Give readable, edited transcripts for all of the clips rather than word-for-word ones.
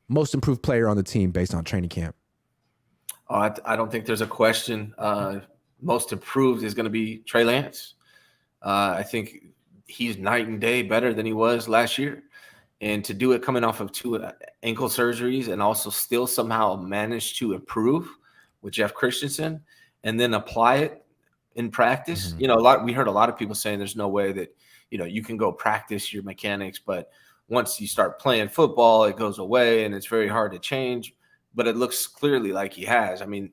most improved player on the team based on training camp? I don't think there's a question. Most improved is going to be Trey Lance. I think he's night and day better than he was last year. And to do it coming off of two ankle surgeries and also still somehow manage to improve with Jeff Christensen and then apply it in practice. Mm-hmm. We heard a lot of people saying there's no way that, you can go practice your mechanics, but once you start playing football, it goes away and it's very hard to change. But it looks clearly like he has. I mean,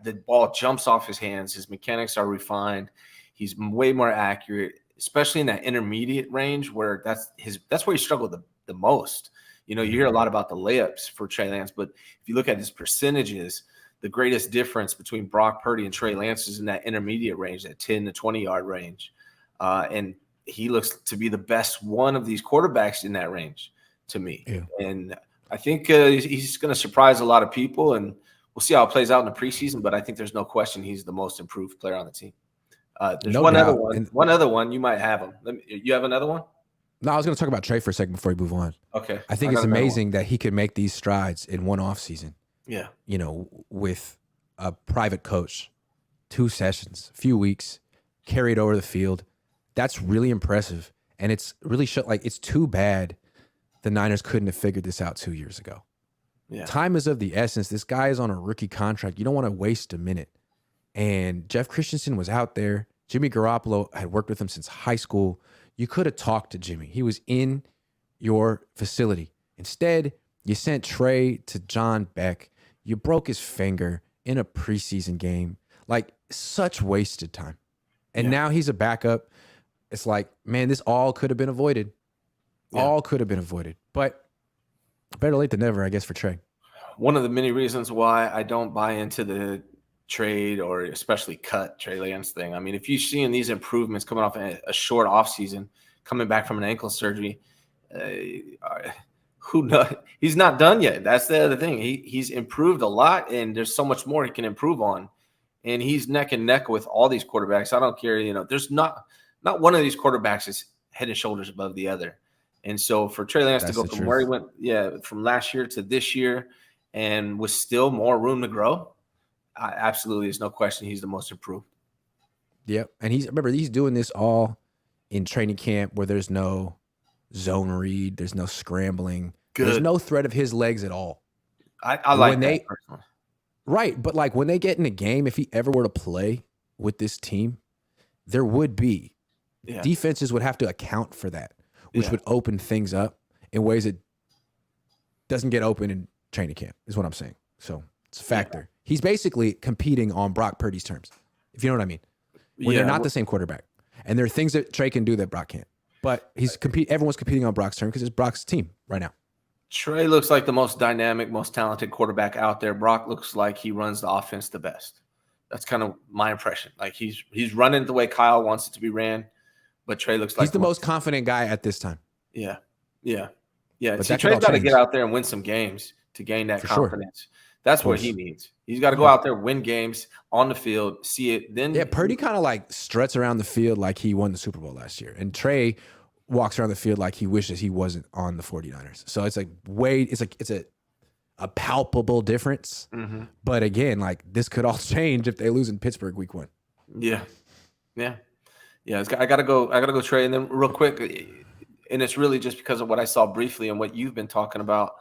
the ball jumps off his hands. His mechanics are refined. He's way more accurate, especially in that intermediate range where that's where he struggled the most. You hear a lot about the layups for Trey Lance, but if you look at his percentages, the greatest difference between Brock Purdy and Trey Lance is in that intermediate range, that 10 to 20-yard range. And he looks to be the best one of these quarterbacks in that range to me. Yeah. And I think he's going to surprise a lot of people, and we'll see how it plays out in the preseason, but I think there's no question he's the most improved player on the team. There's No one doubt. other one. One other one, you might have him. You have another one? No, I was going to talk about Trey for a second before we move on. Okay. I think it's amazing that he could make these strides in one off season. Yeah. With a private coach, 2 sessions, a few weeks, carried over the field. That's really impressive. And it's really it's too bad the Niners couldn't have figured this out 2 years ago. Yeah. Time is of the essence. This guy is on a rookie contract. You don't want to waste a minute. And Jeff Christensen was out there. Jimmy Garoppolo had worked with him since high school. You could have talked to Jimmy. He was in your facility. Instead, you sent Trey to John Beck. You broke his finger in a preseason game. Such wasted time. And now he's a backup. It's man, this all could have been avoided. Yeah. All could have been avoided. But better late than never, I guess, for Trey. One of the many reasons why I don't buy into the trade or especially cut Trey Lance thing. I mean, if you're seeing these improvements coming off a short offseason, coming back from an ankle surgery, who knows? He's not done yet. That's the other thing. He's improved a lot, and there's so much more he can improve on. And he's neck and neck with all these quarterbacks. I don't care. There's not one of these quarterbacks is head and shoulders above the other. And so for Trey Lance to go from where he went, from last year to this year, and with still more room to grow, absolutely, there's no question he's the most improved. Yep. And he's doing this all in training camp where there's no zone read, there's no scrambling. Good. There's no threat of his legs at all. I like that personally. Right. But when they get in a game, if he ever were to play with this team, there would be. Defenses would have to account for that, which would open things up in ways that doesn't get open in training camp, is what I'm saying. So it's a factor. Yeah. He's basically competing on Brock Purdy's terms, if you know what I mean. When they're not the same quarterback. And there are things that Trey can do that Brock can't. But everyone's competing on Brock's terms because it's Brock's team right now. Trey looks like the most dynamic, most talented quarterback out there. Brock looks like he runs the offense the best. That's kind of my impression. He's running the way Kyle wants it to be ran. But Trey looks like he's the most confident guy at this time. Yeah. But Trey's got to get out there and win some games to gain that confidence. Sure. That's what he needs. He's got to go out there, win games on the field, see it. Then Purdy kind of struts around the field like he won the Super Bowl last year, and Trey walks around the field like he wishes he wasn't on the 49ers. So it's it's a palpable difference. Mm-hmm. But again, this could all change if they lose in Pittsburgh week 1. Yeah. I gotta go Trey, and then real quick, and it's really just because of what I saw briefly and what you've been talking about.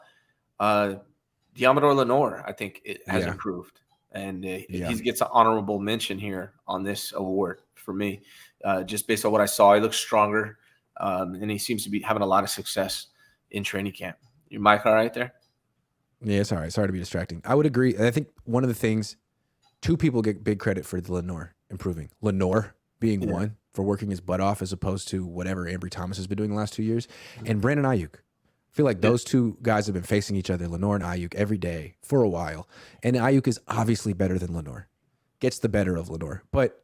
Diamador Lenore, I think it has improved, and he gets an honorable mention here on this award for me, just based on what I saw. He looks stronger, and he seems to be having a lot of success in training camp. Your mic all right there? Yeah, it's all right. Sorry to be distracting. I would agree. I think one of the things, 2 people get big credit for the Lenore improving. Lenore being one for working his butt off as opposed to whatever Ambry Thomas has been doing the last 2 years, and Brandon Ayuk. I feel like those 2 guys have been facing each other, Lenore and Ayuk, every day for a while. And Ayuk is obviously better than Lenore. Gets the better of Lenore. But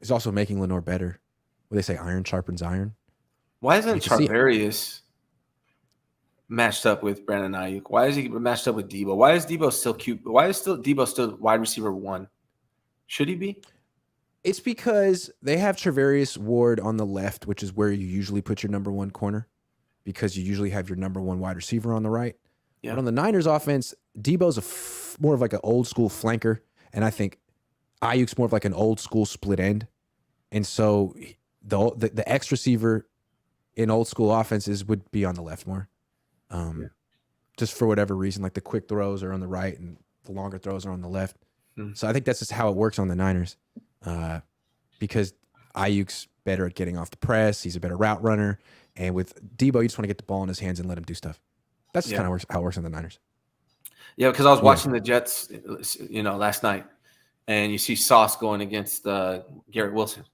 is also making Lenore better. What they say, iron sharpens iron. Why isn't Charvarius matched up with Brandon Ayuk? Why is he matched up with Debo? Why is Debo still cute? Why is Debo still wide receiver 1? Should he be? It's because they have Charvarius Ward on the left, which is where you usually put your number 1 corner, because you usually have your number 1 wide receiver on the right. But on the Niners offense, Debo's more of like an old school flanker, and I think Ayuk's more of like an old school split end. And so the X receiver in old school offenses would be on the left more. Just for whatever reason, like the quick throws are on the right and the longer throws are on the left. So I think that's just how it works on the Niners, because Ayuk's better at getting off the press. He's a better route runner. And with Debo, you just want to get the ball in his hands and let him do stuff. That's just kind of how it works on the Niners. Yeah, because I was watching the Jets, last night, and you see Sauce going against Garrett Wilson.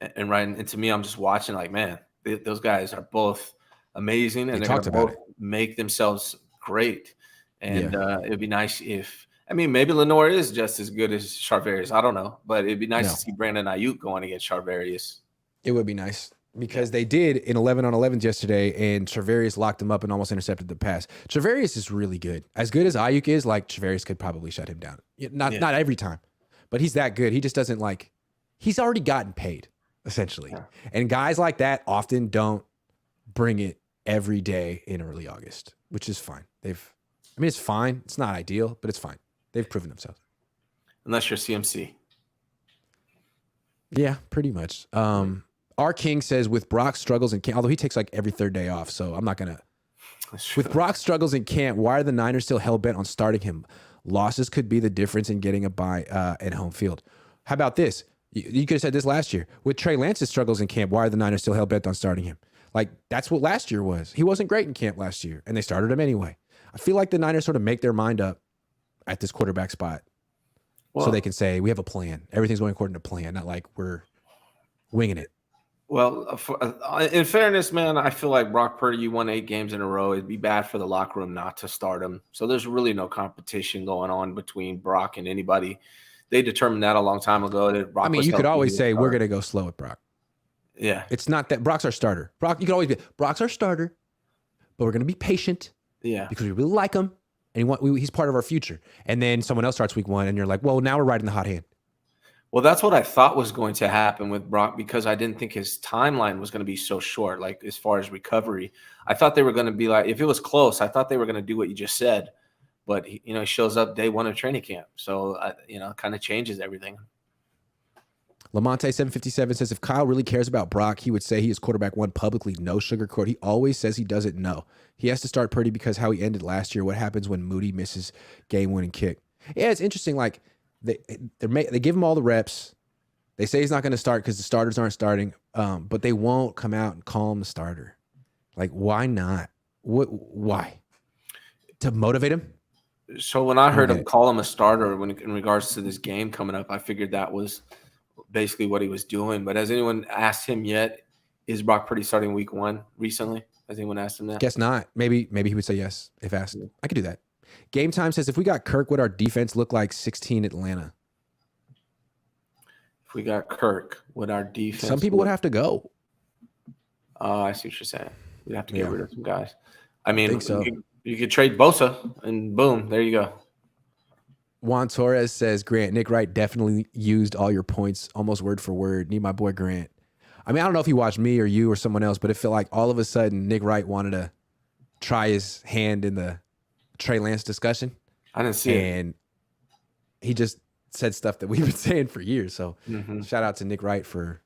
And to me, I'm just watching like, man, those guys are both amazing, and they're going to both make themselves great. And it'd be nice if – maybe Lenore is just as good as Charvarius. I don't know. But it'd be nice to see Brandon Ayuk going against Charvarius. It would be nice because they did in 11-on-11s yesterday, and Charvarius locked him up and almost intercepted the pass. Charvarius is really good. As good as Ayuk is, like Charvarius could probably shut him down. Not every time, but he's that good. He just doesn't he's already gotten paid, essentially. Yeah. And guys like that often don't bring it every day in early August, which is fine. It's fine. It's not ideal, but it's fine. They've proven themselves. Unless you're CMC. Yeah, pretty much. Our King says with Brock's struggles in camp, although he takes like every third day off, so I'm not going to. With Brock's struggles in camp, why are the Niners still hell-bent on starting him? Losses could be the difference in getting a bye at home field. How about this? You could have said this last year. With Trey Lance's struggles in camp, why are the Niners still hell-bent on starting him? Like, that's what last year was. He wasn't great in camp last year, and they started him anyway. I feel like the Niners sort of make their mind up at this quarterback spot so they can say, we have a plan. Everything's going according to plan, not like we're winging it. Well, in fairness, man, I feel like Brock Purdy, you won 8 games in a row. It'd be bad for the locker room not to start him. So there's really no competition going on between Brock and anybody. They determined that a long time ago. That Brock you could always say, we're going to go slow with Brock. Yeah. It's not that Brock's our starter. You could always be, Brock's our starter, but we're going to be patient. Yeah. Because we really like him, and he's part of our future. And then someone else starts week 1, and you're like, well, now we're riding the hot hand. Well, that's what I thought was going to happen with Brock, because I didn't think his timeline was going to be so short, like as far as recovery. I thought they were going to be like, if it was close, I thought they were going to do what you just said. But, he shows up day 1 of training camp. So, it kind of changes everything. Lamonte757 says, if Kyle really cares about Brock, he would say he is quarterback 1 publicly, no sugarcoat. He always says he doesn't know. He has to start Purdy because how he ended last year. What happens when Moody misses game-winning kick? Yeah, it's interesting. Like, they give him all the reps. They say he's not going to start because the starters aren't starting, but they won't come out and call him the starter. Like, why not? Why? To motivate him? So when I heard him call him a starter in regards to this game coming up, I figured that was basically what he was doing. But has anyone asked him yet, is Brock Purdy starting week 1 recently? Has anyone asked him that? Guess not. Maybe he would say yes if asked. Yeah. I could do that. Game Time says, if we got Kirk, would our defense look like 16 Atlanta? If we got Kirk, would our defense... Some people would have to go. Oh, I see what you're saying. We'd have to get rid of some guys. I think so. You could trade Bosa, and boom, there you go. Juan Torres says, Grant, Nick Wright definitely used all your points almost word for word. Need my boy Grant. I don't know if he watched me or you or someone else, but it felt like all of a sudden Nick Wright wanted to try his hand in the Trey Lance discussion. I didn't see it. And he just said stuff that we've been saying for years. So shout out to Nick Wright for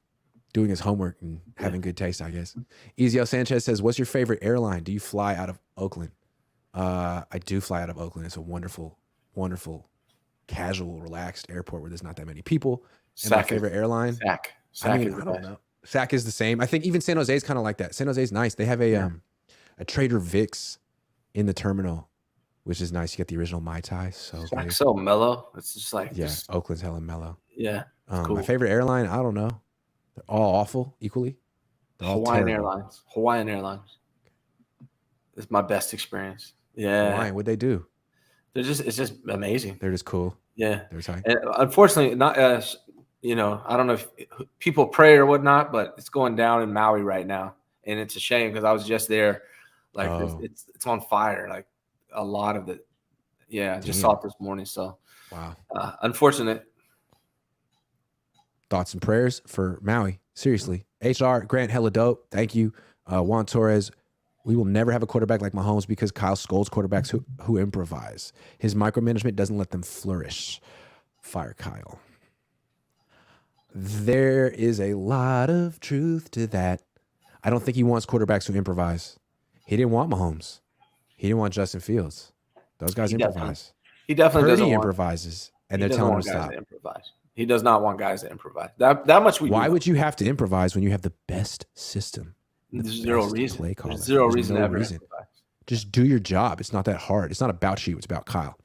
doing his homework and having good taste, I guess. Ezio Sanchez says, what's your favorite airline? Do you fly out of Oakland? I do fly out of Oakland. It's a wonderful, wonderful, casual, relaxed airport where there's not that many people. And my favorite airline? SAC. I don't know. SAC is the same. I think even San Jose is kind of like that. San Jose is nice. They have a Trader Vic's in the terminal, which is nice. You get the original Mai Tai. SAC's so mellow. It's just like Oakland's hella mellow. Yeah. Cool. My favorite airline, I don't know. They're all awful equally. Hawaiian Airlines. It's my best experience. Yeah. Hawaiian, what'd they do? It's just amazing. They're just cool. Yeah. They're tight. And unfortunately, not as I don't know if people pray or whatnot, but it's going down in Maui right now, and it's a shame because I was just there. Like it's on fire. Like a lot of it. Yeah, I just saw it this morning. So wow, unfortunate. Thoughts and prayers for Maui. Seriously, HR Grant, hella dope. Thank you, Juan Torres. We will never have a quarterback like Mahomes because Kyle scolds quarterbacks who improvise. His micromanagement doesn't let them flourish. Fire Kyle. There is a lot of truth to that. I don't think he wants quarterbacks who improvise. He didn't want Mahomes. He didn't want Justin Fields. Those guys improvise. He definitely Purdy doesn't improvises, and they're telling him to stop. To improvise. He does not want guys to improvise. That much we. Why would you have to improvise when you have the best system? There's zero reason. Play caller. There's zero reason no to ever reason. improvise. Just do your job. It's not that hard. It's not about you. It's about Kyle.